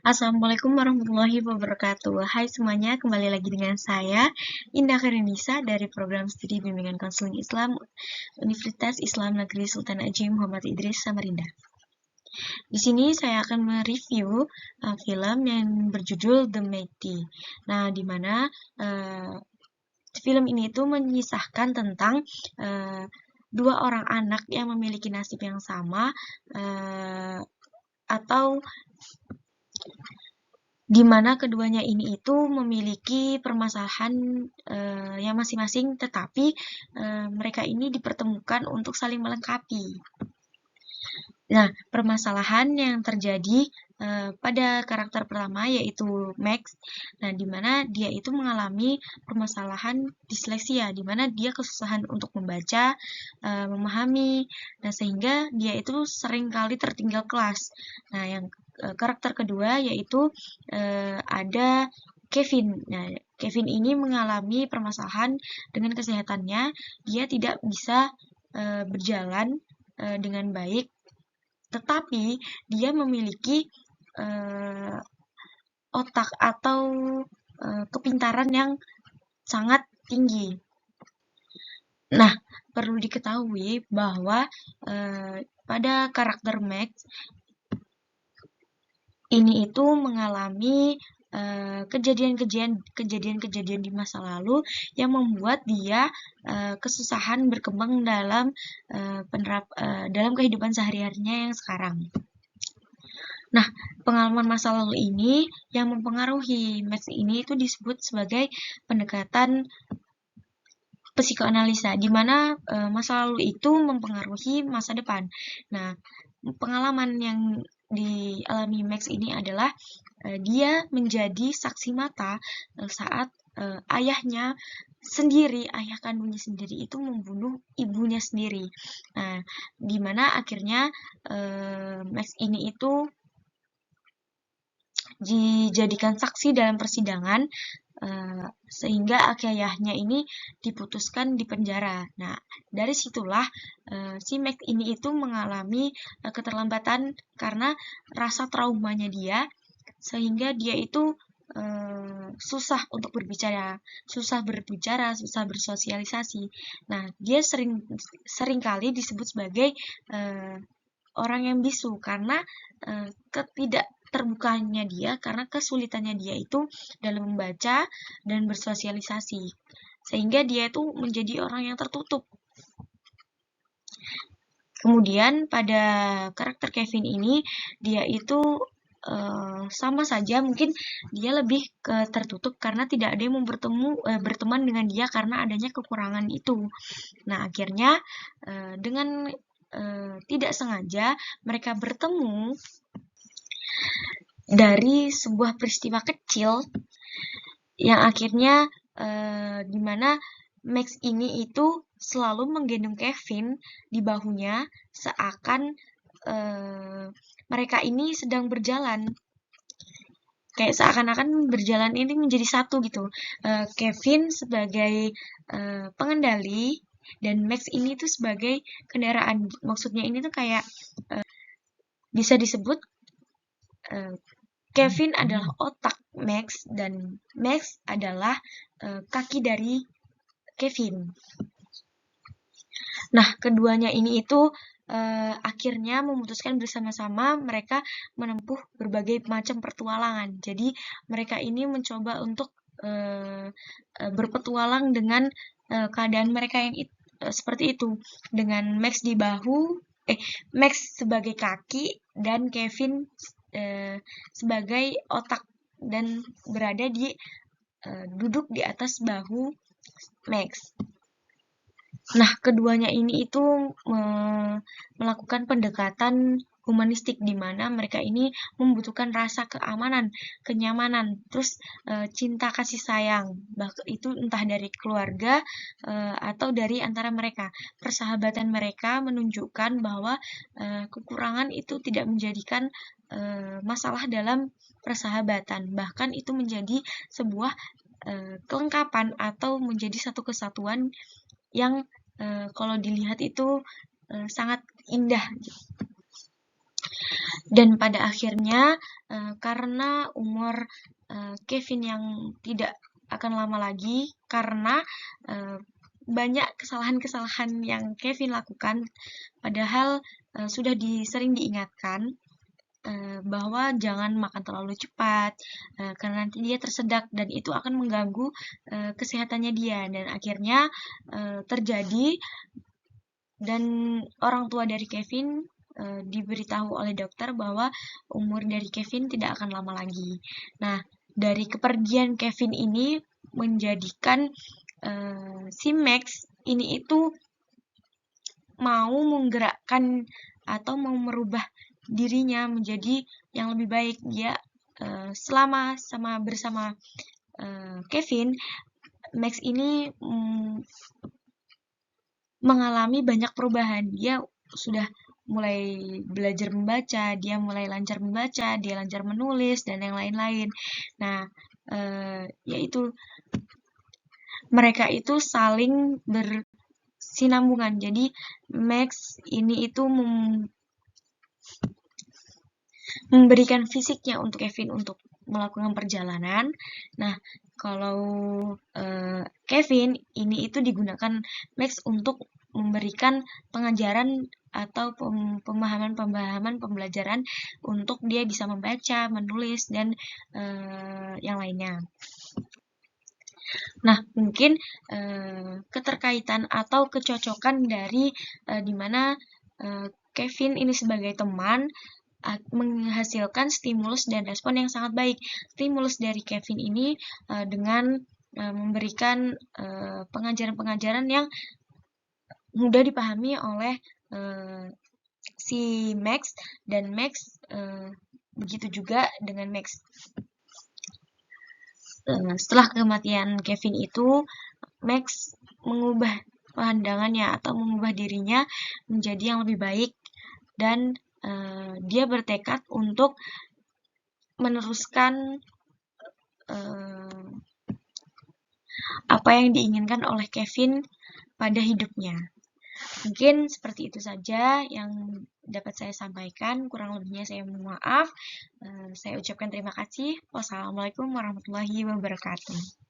Assalamualaikum warahmatullahi wabarakatuh. Hai semuanya, kembali lagi dengan saya, Indah Karenisa dari Program Studi Bimbingan Konseling Islam Universitas Islam Negeri Sultan Haji Muhammad Idris Samarinda. Di sini saya akan mereview film yang berjudul The Mighty. Nah, di mana film ini tuh menyisahkan tentang dua orang anak yang memiliki nasib yang sama atau di mana keduanya ini itu memiliki permasalahan yang masing-masing, tetapi mereka ini dipertemukan untuk saling melengkapi. Nah, permasalahan yang terjadi pada karakter pertama yaitu Max, nah di mana dia itu mengalami permasalahan disleksia, di mana dia kesusahan untuk membaca, memahami, nah sehingga dia itu sering kali tertinggal kelas. Nah, yang karakter kedua yaitu ada Kevin. Nah, Kevin ini mengalami permasalahan dengan kesehatannya, dia tidak bisa berjalan dengan baik, tetapi dia memiliki otak atau kepintaran yang sangat tinggi. Nah, perlu diketahui bahwa pada karakter Max ini itu mengalami kejadian-kejadian di masa lalu yang membuat dia kesusahan berkembang dalam dalam kehidupan sehari-harinya yang sekarang. Nah, pengalaman masa lalu ini yang mempengaruhi Max ini itu disebut sebagai pendekatan psikoanalisa, di mana masa lalu itu mempengaruhi masa depan. Nah, pengalaman yang dialami Max ini adalah dia menjadi saksi mata saat ayahnya sendiri, ayah kandungnya sendiri itu membunuh ibunya sendiri. Nah, di mana akhirnya Max ini itu dijadikan saksi dalam persidangan sehingga ayahnya ini diputuskan di penjara. Nah, dari situlah si Max ini itu mengalami keterlambatan karena rasa traumanya dia, sehingga dia itu susah untuk berbicara, susah bersosialisasi. Nah, dia sering kali disebut sebagai orang yang bisu karena ketidakterbukanya dia, karena kesulitannya dia itu dalam membaca dan bersosialisasi, sehingga dia itu menjadi orang yang tertutup. Kemudian pada karakter Kevin ini, dia itu sama saja, mungkin dia lebih ke tertutup karena tidak ada yang mau berteman dengan dia karena adanya kekurangan itu. Nah, akhirnya dengan tidak sengaja mereka bertemu dari sebuah peristiwa kecil yang akhirnya dimana Max ini itu selalu menggendong Kevin di bahunya seakan mereka ini sedang berjalan, kayak seakan-akan berjalan ini menjadi satu gitu. Kevin sebagai pengendali dan Max ini tuh sebagai kendaraan. Maksudnya ini tuh kayak bisa disebut Kevin adalah otak Max dan Max adalah kaki dari Kevin. Nah, keduanya ini itu akhirnya memutuskan bersama-sama mereka menempuh berbagai macam pertualangan. Jadi mereka ini mencoba untuk berpetualang dengan keadaan mereka yang seperti itu, dengan Max di bahu, Max sebagai kaki dan Kevin sebagai otak dan berada di duduk di atas bahu Max. Nah, keduanya ini itu melakukan pendekatan humanistik di mana mereka ini membutuhkan rasa keamanan, kenyamanan, terus cinta kasih sayang, bahkan itu entah dari keluarga atau dari antara mereka. Persahabatan mereka menunjukkan bahwa kekurangan itu tidak menjadikan masalah dalam persahabatan, bahkan itu menjadi sebuah kelengkapan atau menjadi satu kesatuan yang kalau dilihat itu sangat indah. Dan pada akhirnya karena umur Kevin yang tidak akan lama lagi, karena banyak kesalahan-kesalahan yang Kevin lakukan, padahal sudah sering diingatkan bahwa jangan makan terlalu cepat karena nanti dia tersedak dan itu akan mengganggu kesehatannya dia, dan akhirnya terjadi, dan orang tua dari Kevin diberitahu oleh dokter bahwa umur dari Kevin tidak akan lama lagi. Nah, dari kepergian Kevin ini menjadikan si Max ini itu mau menggerakkan atau mau merubah dirinya menjadi yang lebih baik. Dia selama bersama Kevin, Max ini mengalami banyak perubahan. Dia sudah mulai belajar membaca, dia mulai lancar membaca, dia lancar menulis, dan yang lain-lain. Nah, yaitu mereka itu saling bersinambungan. Jadi Max ini itu memberikan fisiknya untuk Kevin untuk melakukan perjalanan. Nah, kalau Kevin ini itu digunakan Max untuk memberikan pengajaran atau pemahaman-pemahaman pembelajaran untuk dia bisa membaca, menulis, dan yang lainnya. Nah, mungkin keterkaitan atau kecocokan dari dimana Kevin ini sebagai teman menghasilkan stimulus dan respon yang sangat baik. Stimulus dari Kevin ini dengan memberikan pengajaran-pengajaran yang mudah dipahami oleh si Max, dan Max begitu juga dengan Max. Setelah kematian Kevin itu, Max mengubah pandangannya atau mengubah dirinya menjadi yang lebih baik, dan dia bertekad untuk meneruskan apa yang diinginkan oleh Kevin pada hidupnya. Mungkin seperti itu saja yang dapat saya sampaikan. Kurang lebihnya saya mohon maaf. Saya ucapkan terima kasih. Wassalamualaikum warahmatullahi wabarakatuh.